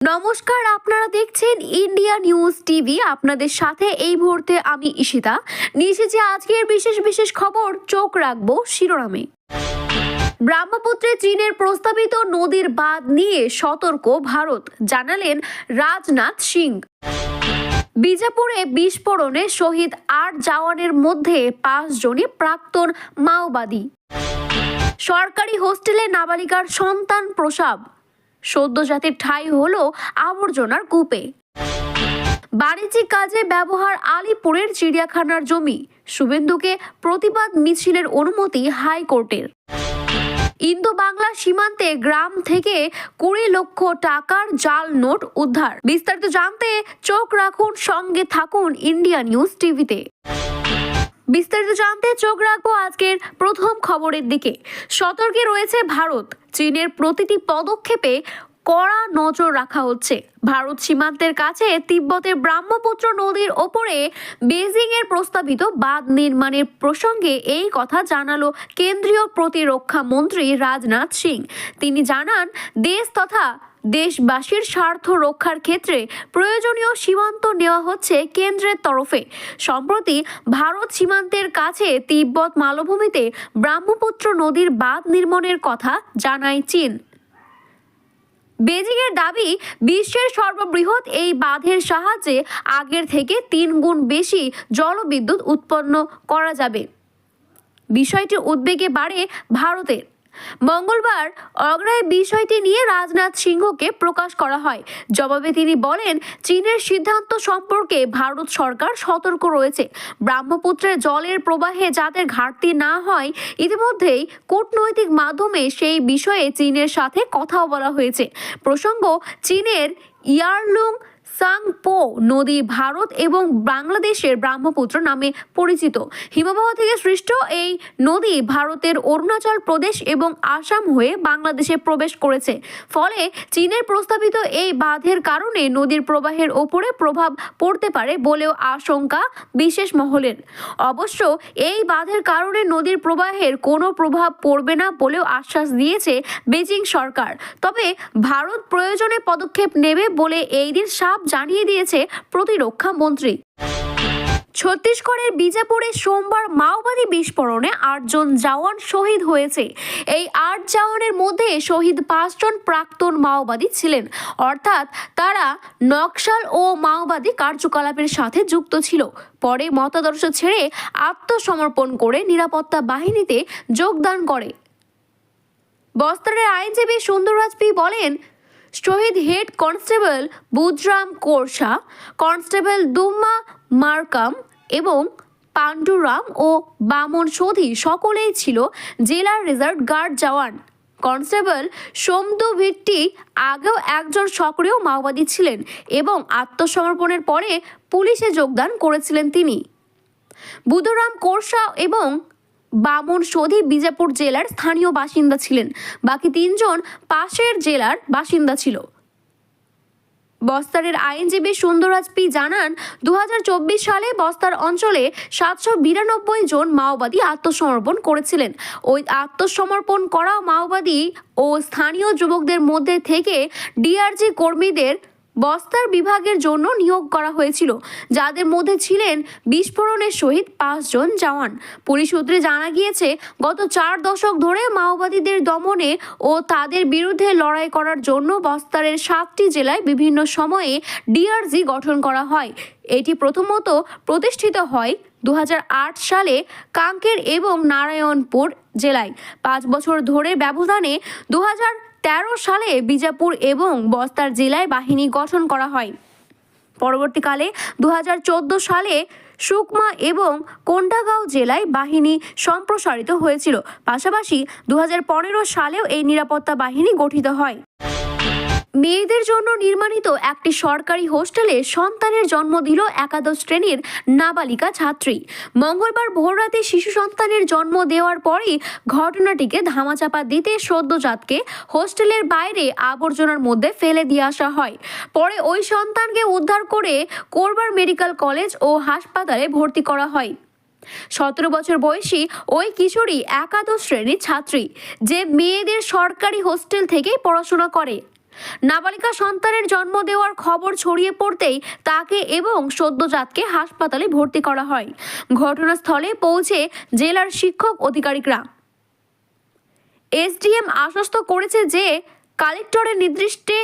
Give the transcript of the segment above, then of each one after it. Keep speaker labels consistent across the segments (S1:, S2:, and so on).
S1: নমস্কার, আপনারা দেখছেন ইন্ডিয়া নিউজ টিভি। আপনাদের সাথে এই মুহূর্তে আমি ঈশিতা নিয়ে এসেছি আজকের বিশেষ খবর। চোখ রাখবো শিরোনামে। ব্রহ্মপুত্রে চীনের প্রস্তাবিত নদীর বাঁধ নিয়ে সতর্ক ভারত, জানালেন রাজনাথ সিং। বিজাপুরে বিস্ফোরণে শহীদ ৮ জওয়ানের মধ্যে ৫ জনই প্রাক্তন মাওবাদী। সরকারি হোস্টেলে নাবালিকার সন্তান প্রসব, সদ্যজাতের ঠাঁই হলো আবর্জনার কূপে। বাণিজ্যিক কাজে ব্যবহার আলিপুরের চিড়িয়াখানার জমি, শুভেন্দুকে প্রতিবাদ মিছিলের অনুমতি হাইকোর্টের। ইন্দো বাংলা সীমান্তে গ্রাম থেকে ২০ লক্ষ টাকার জাল নোট উদ্ধার। বিস্তারিত জানতে চোখ রাখুন, সঙ্গে থাকুন ইন্ডিয়া নিউজ টিভিতে। বিস্তারিত জানতে চোখ রাখবো আজকের প্রথম খবরের দিকে। সতর্কে রয়েছে ভারত, চীনের প্রতিটি পদক্ষেপে কড়া নজর রাখা হচ্ছে। ভারত সীমান্তের কাছে তিব্বতের ব্রহ্মপুত্র নদীর ওপরে বেজিং এর প্রস্তাবিত বাঁধ নির্মাণের প্রসঙ্গে এই কথা জানালো কেন্দ্রীয় প্রতিরক্ষা মন্ত্রী রাজনাথ সিং। তিনি জানান, দেশ তথা দেশবাসীর স্বার্থ রক্ষার ক্ষেত্রে প্রয়োজনীয় সীমান্ত নেওয়া হচ্ছে কেন্দ্রের তরফে। সম্প্রতি ভারত সীমান্তের কাছে তিব্বত মালভূমিতে ব্রহ্মপুত্র নদীর বাঁধ নির্মাণের কথা জানায় চীন। বেজিংয়ের দাবি, বিশ্বের সর্ববৃহৎ এই বাঁধের সাহায্যে আগের থেকে ৩ গুণ বেশি জলবিদ্যুৎ উৎপন্ন করা যাবে। বিষয়টির উদ্বেগে বাড়ে ভারতের। মঙ্গলবার আগ্রায় বিষয়টি নিয়ে রাজনাথ সিংহকে প্রকাশ করা হয়। জবাবে তিনি বলেন, চীনের সিদ্ধান্ত সম্পর্কে ভারত সরকার সতর্ক রয়েছে। ব্রহ্মপুত্রের জলের প্রবাহে যাতে ঘাটতি না হয়, ইতিমধ্যেই কূটনৈতিক মাধ্যমে সেই বিষয়ে চীনের সাথে কথাও বলা হয়েছে। প্রসঙ্গ, চীনের ইয়ারলুং সাংপো নদী ভারত এবং বাংলাদেশের ব্রহ্মপুত্র নামে পরিচিত। হিমবাহ থেকে সৃষ্ট এই নদী ভারতের অরুণাচল প্রদেশ এবং আসাম হয়ে বাংলাদেশে প্রবেশ করেছে। ফলে চীনের প্রস্তাবিত এই বাঁধের কারণে নদীর প্রবাহের ওপরে প্রভাব পড়তে পারে বলেও আশঙ্কা বিশেষ মহলের। অবশ্য এই বাঁধের কারণে নদীর প্রবাহের কোনো প্রভাব পড়বে না বলেও আশ্বাস দিয়েছে বেজিং সরকার। তবে ভারত প্রয়োজনে পদক্ষেপ নেবে বলে এই দিন সাফ জানিয়ে দিয়েছে প্রতিরক্ষা মন্ত্রী। ছত্তিশগড়ের বিজাপুরে সোমবার মাওবাদী বিস্ফোরণে ৮ জন জওয়ান শহীদ হয়েছে। এই ৮ জওয়ানের মধ্যে শহীদ ৫ জন প্রাক্তন মাওবাদী ছিলেন, অর্থাৎ তারা নকশাল ও মাওবাদী কার্যকলাপের সাথে যুক্ত ছিল। পরে মতাদর্শ ছেড়ে আত্মসমর্পণ করে নিরাপত্তা বাহিনীতে যোগদান করে। বস্তারের আইনজীবী সুন্দররাজ পি বলেন, শহীদ হেড কনস্টেবল বুধরাম কোরসা, কনস্টেবল দুম্মা মারকাম এবং পাণ্ডুরাম ও বামন সোধি সকলেই ছিল জেলার রিজার্ভ গার্ড জওয়ান। কনস্টেবল সোমদু ভিট্টি আগেও একজন সক্রিয় মাওবাদী ছিলেন এবং আত্মসমর্পণের পরে পুলিশে যোগদান করেছিলেন তিনি। বুধরাম কোরসা এবং বামন সোধি বিজাপুর জেলার স্থানীয় বাসিন্দা ছিলেন, বাকি ৩ জন পাশের জেলার বাসিন্দা ছিল। বস্তারের আইনজীবী সুন্দররাজ পি জানান, ২০২৪ সালে বস্তার অঞ্চলে ৭৯২ জন মাওবাদী আত্মসমর্পণ করেছিলেন। ওই আত্মসমর্পণ করা মাওবাদী ও স্থানীয় যুবকদের মধ্যে থেকে ডিআরজি কর্মীদের বস্তার বিভাগের জন্য নিয়োগ করা হয়েছিল, যাদের মধ্যে ছিলেন বিস্ফোরণের শহীদ ৫ জন জওয়ান। পুলিশ সূত্রে জানা গিয়েছে, গত ৪ দশক ধরে মাওবাদীদের দমনে ও তাদের বিরুদ্ধে লড়াই করার জন্য বস্তারের ৭টি জেলায় বিভিন্ন সময়ে ডিআরজি গঠন করা হয়। এটি প্রথমত প্রতিষ্ঠিত হয় ২০০৮ সালে কাঙ্কের এবং নারায়ণপুর জেলায়। ৫ বছর ধরে ব্যবধানে ২০১৩ সালে বিজাপুর এবং বস্তার জেলায় বাহিনী গঠন করা হয়। পরবর্তীকালে ২০১৪ সালে সুকমা এবং কোন্ডাগাঁও জেলায় বাহিনী সম্প্রসারিত হয়েছিল। পাশাপাশি ২০১৫ সালেও এই নিরাপত্তা বাহিনী গঠিত হয়। মেয়েদের জন্য নির্মাণিত একটি সরকারি হোস্টেলে সন্তানের জন্ম দিল একাদশ শ্রেণীর নাবালিকা ছাত্রী। মঙ্গলবার ভোররাতে শিশু সন্তানের জন্ম দেওয়ার পরই ঘটনাটিকে ধামাচাপা দিতে সদ্যজাতকে হোস্টেলের বাইরে আবর্জনার মধ্যে ফেলে দিয়ে আসা হয়। পরে ওই সন্তানকে উদ্ধার করে কোরবার মেডিকেল কলেজ ও হাসপাতালে ভর্তি করা হয়। 17 বছর বয়সী ওই কিশোরী একাদশ শ্রেণীর ছাত্রী, যে মেয়েদের সরকারি হোস্টেল থেকেই পড়াশোনা করে। নাবালিকা সন্তানের জন্ম দেওয়ার খবর ছড়িয়ে পড়তেই তাকে এবং সদ্যজাতকে হাসপাতালে ভর্তি করা হয়। ঘটনাস্থলে পৌঁছে জেলার শিক্ষক আধিকারিকরা এসডিএম আশ্বস্ত করেছে যে কালেক্টরের নির্দেশে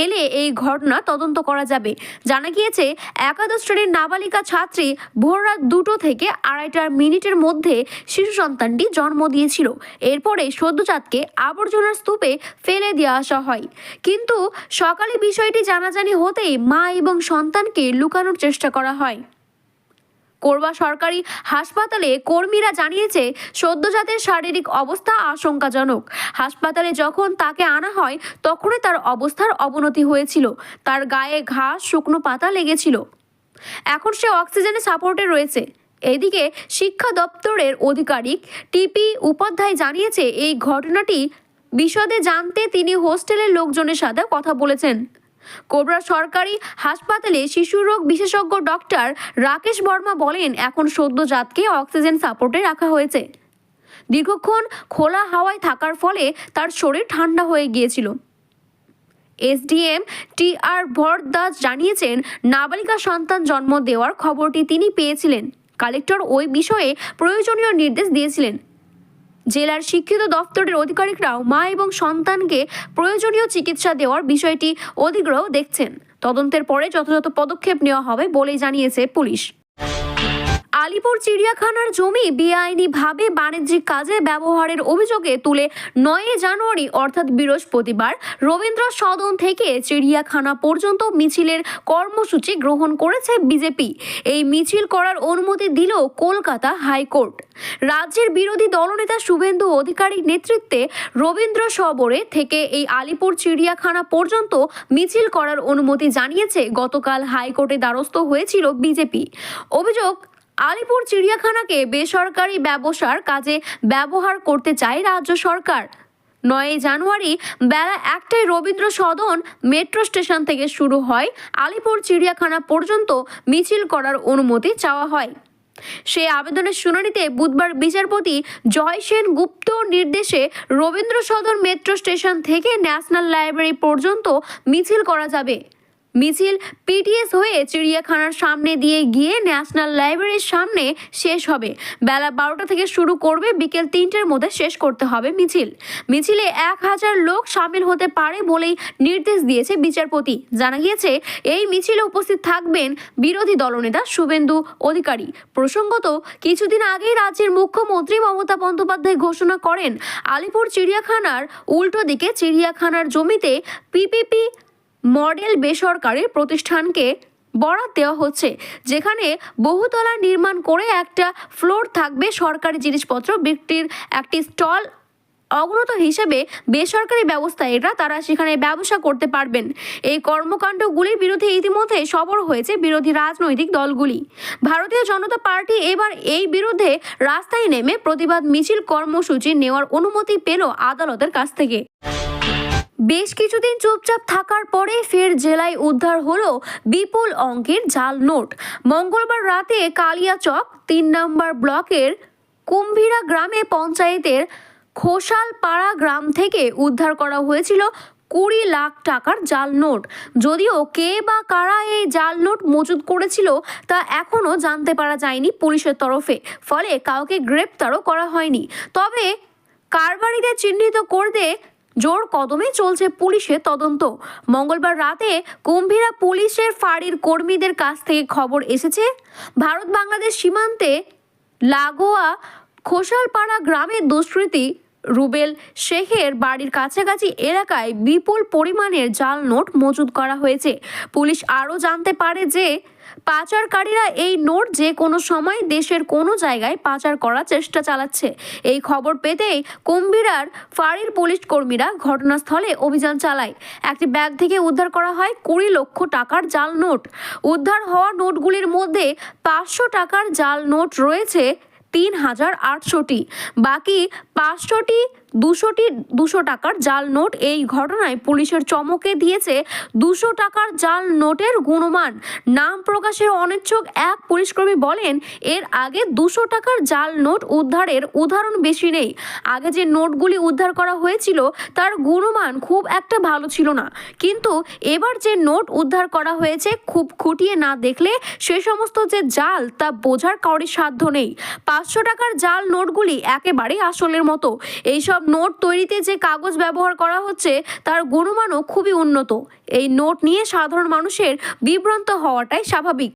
S1: এলে এই ঘটনা তদন্ত করা যাবে। জানা গিয়েছে, একাদশ শ্রেণীর নাবালিকা ছাত্রী ভোর রাত 2টো থেকে 2:30 মধ্যে শিশু সন্তানটি জন্ম দিয়েছিল। এরপরে সদ্যজাতকে আবর্জনার স্তূপে ফেলে দিয়ে আসা হয়, কিন্তু সকালে বিষয়টি জানাজানি হতেই মা এবং সন্তানকে লুকানোর চেষ্টা করা হয়। কোরবা সরকারি হাসপাতালে কর্মীরা জানিয়েছে, সদ্যজাতের শারীরিক অবস্থা আশঙ্কাজনক। হাসপাতালে যখন তাকে আনা হয় তখনই তার অবস্থার অবনতি হয়েছিল। তার গায়ে ঘাস, শুকনো পাতা লেগেছিল। এখন সে অক্সিজেনের সাপোর্টে রয়েছে। এদিকে শিক্ষা দপ্তরের আধিকারিক টিপি উপাধ্যায় জানিয়েছে, এই ঘটনাটি বিশদে জানতে তিনি হোস্টেলের লোকজনের সাথে কথা বলেছেন। কোবরা সরকারি হাসপাতালে শিশু রোগ বিশেষজ্ঞ ডক্টর রাকেশ বর্মা বলেন, এখন সদ্যজাতকে অক্সিজেন সাপোর্টে রাখা হয়েছে। দীর্ঘক্ষণ খোলা হাওয়ায় থাকার ফলে তার শরীর ঠান্ডা হয়ে গিয়েছিল। এসডিএম টি.আর. ভরদ্বাজ জানিয়েছেন, নাবালিকা সন্তান জন্ম দেওয়ার খবরটি তিনি পেয়েছিলেন। কালেক্টর ওই বিষয়ে প্রয়োজনীয় নির্দেশ দিয়েছিলেন। জেলার শিক্ষিত দপ্তরের আধিকারিকরাও মা এবং সন্তানকে প্রয়োজনীয় চিকিৎসা দেওয়ার বিষয়টি অধিগ্রহ দেখছেন। তদন্তের পরে যথাযথ পদক্ষেপ নেওয়া হবে বলেই জানিয়েছে পুলিশ। আলিপুর চিড়িয়াখানার জমি বেআইনিভাবে বাণিজ্যিক কাজে ব্যবহারের অভিযোগে তুলে 9 জানুয়ারি অর্থাৎ বৃহস্পতিবার রবীন্দ্র সদন থেকে চিড়িয়াখানা পর্যন্ত মিছিলের কর্মসূচি গ্রহণ করেছে বিজেপি। এই মিছিল করার অনুমতি দিল কলকাতা হাইকোর্ট। রাজ্যের বিরোধী দলনেতা শুভেন্দু অধিকারীর নেতৃত্বে রবীন্দ্র সদনে থেকে এই আলিপুর চিড়িয়াখানা পর্যন্ত মিছিল করার অনুমতি জানিয়েছে গতকাল হাইকোর্টে দ্বারস্থ হয়েছিল বিজেপি। অভিযোগ, আলিপুর চিড়িয়াখানাকে বেসরকারি ব্যবসার কাজে ব্যবহার করতে চায় রাজ্য সরকার। 9 জানুয়ারি বেলা 1টায় রবীন্দ্র সদন মেট্রো স্টেশন থেকে শুরু হয় আলিপুর চিড়িয়াখানা পর্যন্ত মিছিল করার অনুমতি চাওয়া হয়। সেই আবেদনের শুনানিতে বুধবার বিচারপতি জয় সেন গুপ্ত নির্দেশে রবীন্দ্র সদন মেট্রো স্টেশন থেকে ন্যাশনাল লাইব্রেরি পর্যন্ত মিছিল করা যাবে। মিছিল পিটিএস হয়ে চিড়িয়াখানার সামনে দিয়ে গিয়ে ন্যাশনাল লাইব্রেরির সামনে শেষ হবে। বেলা 12টা থেকে শুরু করবে, বিকেল 3টের মধ্যে শেষ করতে হবে মিছিল। মিছিলে 1000 লোক সামিল হতে পারে বলেই নির্দেশ দিয়েছে বিচারপতি। জানা গিয়েছে, এই মিছিলে উপস্থিত থাকবেন বিরোধী দলনেতা শুভেন্দু অধিকারী। প্রসঙ্গত, কিছুদিন আগেই রাজ্যের মুখ্যমন্ত্রী মমতা বন্দ্যোপাধ্যায় ঘোষণা করেন, আলিপুর চিড়িয়াখানার উল্টো দিকে চিড়িয়াখানার জমিতে পিপিপি মডেল বেসরকারি প্রতিষ্ঠানকে বরাদ দেওয়া হচ্ছে, যেখানে বহুতলা নির্মাণ করে একটা ফ্লোর থাকবে সরকারি জিনিসপত্র বিক্রির একটি স্টল। অগ্রত হিসেবে বেসরকারি ব্যবসায়ীরা তারা সেখানে ব্যবসা করতে পারবেন। এই কর্মকাণ্ডগুলির বিরুদ্ধে ইতিমধ্যে সরব হয়েছে বিরোধী রাজনৈতিক দলগুলি। ভারতীয় জনতা পার্টি এবার এই বিরুদ্ধে রাস্তায় নেমে প্রতিবাদ মিছিল কর্মসূচি নেওয়ার অনুমতি পেল আদালতের কাছ থেকে। বেশ কিছুদিন চুপচাপ থাকার পরে ফের জেলায় উদ্ধার হলো বিপুল অঙ্কের জাল নোট। মঙ্গলবার রাতে কালিয়াচক 3 নম্বর ব্লকের কুম্ভীরা গ্রামে পঞ্চায়েতের খোসালপাড়া গ্রাম থেকে উদ্ধার করা হয়েছিল 20 লাখ টাকার জাল নোট। যদিও কে বা কারা এই জাল নোট মজুদ করেছিল তা এখনও জানতে পারা যায়নি পুলিশের তরফে, ফলে কাউকে গ্রেপ্তারও করা হয়নি। তবে কারবারিদের চিহ্নিত করতে জোর কদমে চলছে পুলিশের তদন্ত। মঙ্গলবার রাতে কুম্ভীরা পুলিশের ফাঁড়ির কর্মীদের কাছ থেকে খবর এসেছে, ভারত বাংলাদেশ সীমান্তে লাগোয়া খোসালপাড়া গ্রামের দুষ্কৃতী রুবেল শেখের বাড়ির কাছাকাছি এলাকায় বিপুল পরিমাণের জাল নোট মজুদ করা হয়েছে। পুলিশ আরও জানতে পারে যে পাচারকারীরা এই নোট যে কোনো সময় দেশের কোনো জায়গায় পাচার করার চেষ্টা চালাচ্ছে। এই খবর পেতেই কুম্ভীরার ফাঁড়ির পুলিশ কর্মীরা ঘটনাস্থলে অভিযান চালায়। একটি ব্যাগ থেকে উদ্ধার করা হয় 20 লক্ষ টাকার জাল নোট। উদ্ধার হওয়া নোটগুলির মধ্যে 500 টাকার জাল নোট রয়েছে 3800টি, বাকি 500টি 200 টাকার জাল নোট। এই ঘটনায় পুলিশের চমকে দিয়েছে 200 টাকার জাল নোটের গুণমান। নাম প্রকাশে অনিচ্ছুক এক পুলিশকর্মী বলেন, এর আগে 200 টাকার জাল নোট উদ্ধারের উদাহরণ বেশি নেই। আগে যে নোটগুলি উদ্ধার করা হয়েছিল তার গুণমান খুব একটা ভালো ছিল না, কিন্তু এবার যে নোট উদ্ধার করা হয়েছে খুব খুঁটিয়ে না দেখলে সে সমস্ত যে জাল তা বোঝার কারোর সাধ্য নেই। 500 টাকার জাল নোটগুলি একেবারেই আসলের মতো। এইসব নোট তৈরিতে যে কাগজ ব্যবহার করা হচ্ছে তার গুণমানও খুবই উন্নত। এই নোট নিয়ে সাধারণ মানুষের বিভ্রান্ত হওয়াটাই স্বাভাবিক।